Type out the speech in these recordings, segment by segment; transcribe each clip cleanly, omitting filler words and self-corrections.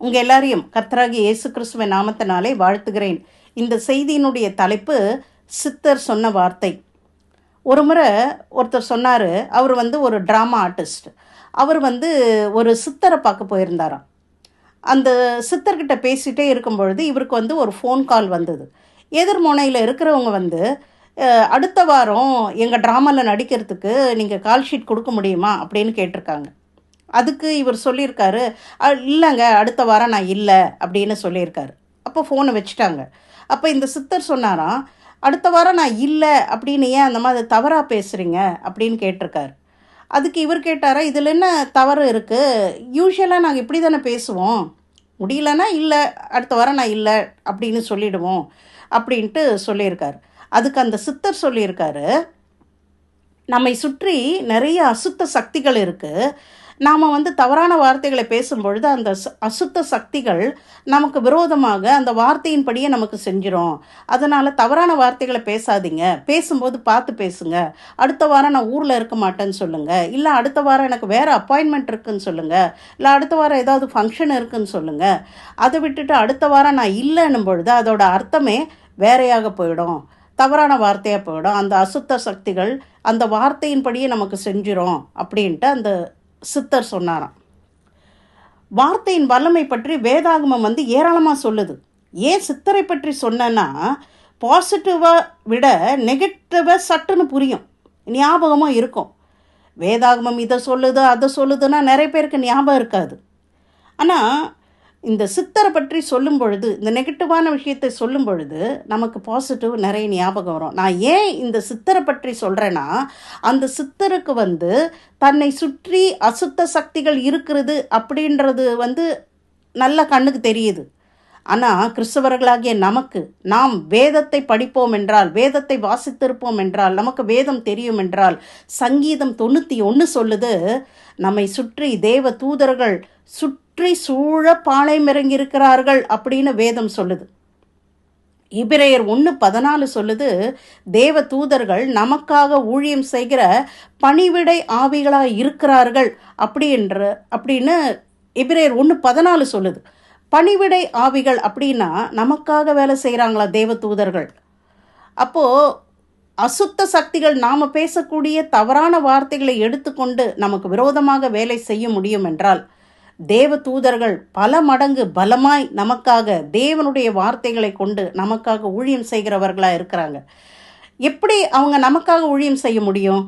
உங்கள் எல்லாரையும் கர்த்தராகிய இயேசு கிறிஸ்துவின் நாமத்தினாலே வாழ்த்துகிறேன். இந்த செய்தியினுடைய தலைப்பு சித்தர் சொன்ன வார்த்தை. ஒரு முறை ஒருத்தர் சொன்னார், அவர் ஒரு ட்ராமா ஆர்டிஸ்ட். அவர் ஒரு சித்தரை பார்க்க போயிருந்தாராம். அந்த சித்தர்கிட்ட பேசிகிட்டே இருக்கும் பொழுது இவருக்கு ஒரு ஃபோன் கால் வந்தது. எதிர்முனையில் இருக்கிறவங்க அடுத்த வாரம் எங்கள் ட்ராமாவில் நடிக்கிறதுக்கு நீங்கள் கால் ஷீட் கொடுக்க முடியுமா அப்படின்னு கேட்டிருக்காங்க. அதுக்கு இவர் சொல்லியிருக்காரு, இல்லைங்க அடுத்த வாரம் நான் இல்லை அப்படின்னு சொல்லியிருக்காரு. அப்போ ஃபோனை வச்சுட்டாங்க. அப்போ இந்த சித்தர் சொன்னாராம், அடுத்த வாரம் நான் இல்லை அப்படின்னு ஏன் அந்த மாதிரி தவறாக பேசுகிறீங்க அப்படின்னு கேட்டிருக்காரு. அதுக்கு இவர் கேட்டாரா, இதில் என்ன தவறு இருக்குது? யூஸ்வலாக நாங்கள் இப்படி தானே பேசுவோம், முடியலன்னா இல்லை, அடுத்த வாரம் நான் இல்லை அப்படின்னு சொல்லிவிடுவோம் அப்படின்ட்டு சொல்லியிருக்காரு. அதுக்கு அந்த சித்தர் சொல்லியிருக்காரு, நம்மை சுற்றி நிறைய அசுத்த சக்திகள் இருக்குது. நாம் தவறான வார்த்தைகளை பேசும்பொழுது அந்த அசுத்த சக்திகள் நமக்கு விரோதமாக அந்த வார்த்தையின்படியே நமக்கு செஞ்சிடும். அதனால் தவறான வார்த்தைகளை பேசாதீங்க, பேசும்போது பார்த்து பேசுங்க. அடுத்த வாரம் நான் ஊரில் இருக்க மாட்டேன்னு சொல்லுங்கள், இல்லை அடுத்த வாரம் எனக்கு வேறு அப்பாயின்மெண்ட் இருக்குதுன்னு சொல்லுங்கள், இல்லை அடுத்த வாரம் ஏதாவது ஃபங்க்ஷன் இருக்குதுன்னு சொல்லுங்கள். அதை விட்டுட்டு அடுத்த வாரம் நான் இல்லைன்னும் பொழுது அதோட அர்த்தமே வேறையாக போயிடும், தவறான வார்த்தையாக போயிடும். அந்த அசுத்த சக்திகள் அந்த வார்த்தையின்படியே நமக்கு செஞ்சிடும் அப்படின்ட்டு அந்த சித்தர் சொன்னாராம். வார்த்தையின் வல்லமை பற்றி வேதாகமம் ஏராளமாக சொல்லுது. ஏன் சித்தரை பற்றி சொன்னேன்னா, பாசிட்டிவாக விட நெகட்டிவாக சட்டுன்னு புரியும், ஞாபகமும் இருக்கும். வேதாகமம் இதை சொல்லுது அதை சொல்லுதுன்னா நிறைய பேருக்கு ஞாபகம் இருக்காது. ஆனால் இந்த சித்தரை பற்றி சொல்லும் பொழுது, இந்த நெகட்டிவான விஷயத்தை சொல்லும் பொழுது நமக்கு பாசிட்டிவ் நிறைய ஞாபகம் வரும். நான் ஏன் இந்த சித்தரை பற்றி சொல்கிறேன்னா, அந்த சித்தருக்கு தன்னை சுற்றி அசுத்த சக்திகள் இருக்கிறது அப்படின்றது நல்ல கண்ணுக்கு தெரியுது. ஆனால் கிறிஸ்தவர்களாகிய நமக்கு, நாம் வேதத்தை படிப்போம் என்றால், வேதத்தை வாசித்திருப்போம் என்றால், நமக்கு வேதம் தெரியும் என்றால், சங்கீதம் 91 சொல்லுது, நம்மை சுற்றி தேவ தூதர்கள் சுற்றி சூழ பாளையமிறங்கி இருக்கிறார்கள் அப்படின்னு வேதம் சொல்லுது. எபிரேயர் 1:14 சொல்லுது, தேவ தூதர்கள் நமக்காக ஊழியம் செய்கிற பணிவிடை ஆவிகளாக இருக்கிறார்கள் அப்படின்னு எபிரேயர் 1:14 சொல்லுது. பணிவிடை ஆவிகள் அப்படின்னா நமக்காக வேலை செய்கிறாங்களா தேவ தூதர்கள். அப்போது அசுத்த சக்திகள் நாம் பேசக்கூடிய தவறான வார்த்தைகளை எடுத்துக்கொண்டு நமக்கு விரோதமாக வேலை செய்ய முடியும் என்றால், தேவ தூதர்கள் பல மடங்கு பலமாய் நமக்காக தேவனுடைய வார்த்தைகளை கொண்டு நமக்காக ஊழியம் செய்கிறவர்களாக இருக்கிறாங்க. எப்படி அவங்க நமக்காக ஊழியம் செய்ய முடியும்?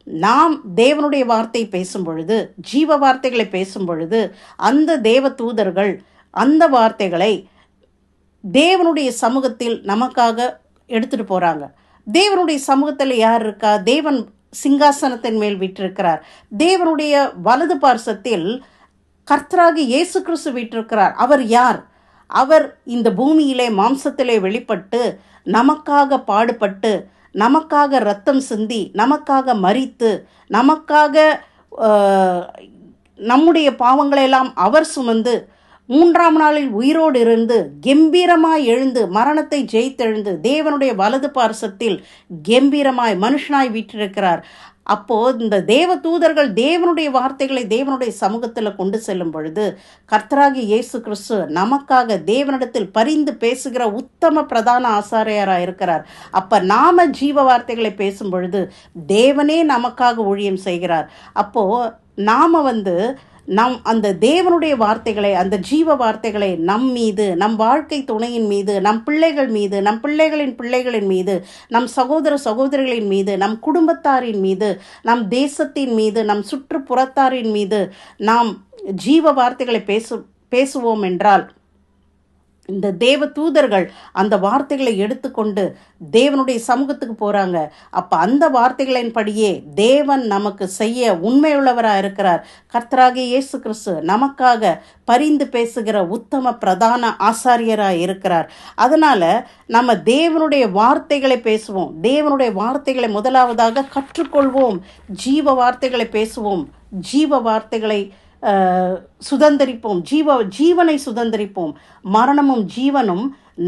நாம் தேவனுடைய வார்த்தை பேசும் பொழுது, ஜீவ வார்த்தைகளை பேசும் பொழுது, அந்த தேவ தூதர்கள் அந்த வார்த்தைகளை தேவனுடைய சமூகத்தில் நமக்காக எடுத்துகிட்டு போகிறாங்க. தேவனுடைய சமூகத்தில் யார் இருக்கா? தேவன் சிங்காசனத்தின் மேல் வீற்றிருக்கிறார். தேவனுடைய வலது பார்சத்தில் கர்த்தராகிய இயேசு கிறிஸ்து வீற்றிருக்கிறார். அவர் யார்? அவர் இந்த பூமியிலே மாம்சத்திலே வெளிப்பட்டு நமக்காக பாடுபட்டு, நமக்காக இரத்தம் சிந்தி, நமக்காக மரித்து, நமக்காக நம்முடைய பாவங்களெல்லாம் அவர் சுமந்து 3ஆம் நாளில் உயிரோடு இருந்து கம்பீரமாய் எழுந்து மரணத்தை ஜெயித்தெழுந்து தேவனுடைய வலது பார்சத்தில் கம்பீரமாய் மனுஷனாய் வீற்றிருக்கிறார். அப்போது இந்த தேவ தூதர்கள் தேவனுடைய வார்த்தைகளை தேவனுடைய சமூகத்தில் கொண்டு செல்லும் பொழுது, கர்த்தராகிய இயேசு கிறிஸ்து நமக்காக தேவனிடத்தில் பரிந்து பேசுகிற உத்தம பிரதான ஆசாரியராக இருக்கிறார். அப்போ நாம் ஜீவ வார்த்தைகளை பேசும் பொழுது தேவனே நமக்காக ஊழியம் செய்கிறார். அப்போது நாம் நம் அந்த தேவனுடைய வார்த்தைகளை, அந்த ஜீவ வார்த்தைகளை நம் மீது, நம் வாழ்க்கை துணையின் மீது, நம் பிள்ளைகள் மீது, நம் பிள்ளைகளின் பிள்ளைகளின் மீது, நம் சகோதர சகோதரிகளின் மீது, நம் குடும்பத்தாரின் மீது, நம் தேசத்தின் மீது, நம் சுற்றுப்புறத்தாரின் மீது நாம் ஜீவ வார்த்தைகளை பேசுவோம் என்றால், இந்த தேவ தூதர்கள் அந்த வார்த்தைகளை எடுத்துக்கொண்டு தேவனுடைய சமூகத்துக்கு போகிறாங்க. அப்போ அந்த வார்த்தைகளின்படியே தேவன் நமக்கு செய்ய உண்மையுள்ளவராக இருக்கிறார். கர்த்தராகிய இயேசு கிறிஸ்து நமக்காக பரிந்து பேசுகிற உத்தம பிரதான ஆசாரியராக இருக்கிறார். அதனால் நம்ம தேவனுடைய வார்த்தைகளை பேசுவோம். தேவனுடைய வார்த்தைகளை முதலாவதாக கற்றுக்கொள்வோம். ஜீவ வார்த்தைகளை பேசுவோம். ஜீவ வார்த்தைகளை சுதந்திரிப்போம். ஜீவனை சுதந்திரிப்போம். மரணமும் ஜீவனும்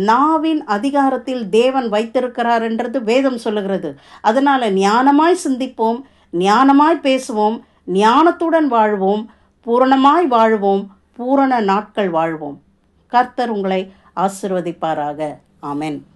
நாவின் அதிகாரத்தில் தேவன் வைத்திருக்கிறார் என்றது வேதம் சொல்லுகிறது. அதனால் ஞானமாய் சிந்திப்போம், ஞானமாய் பேசுவோம், ஞானத்துடன் வாழ்வோம், பூரணமாய் வாழ்வோம், பூரண நாட்கள் வாழ்வோம். கர்த்தர் உங்களை ஆசீர்வதிப்பாராக. ஆமென்.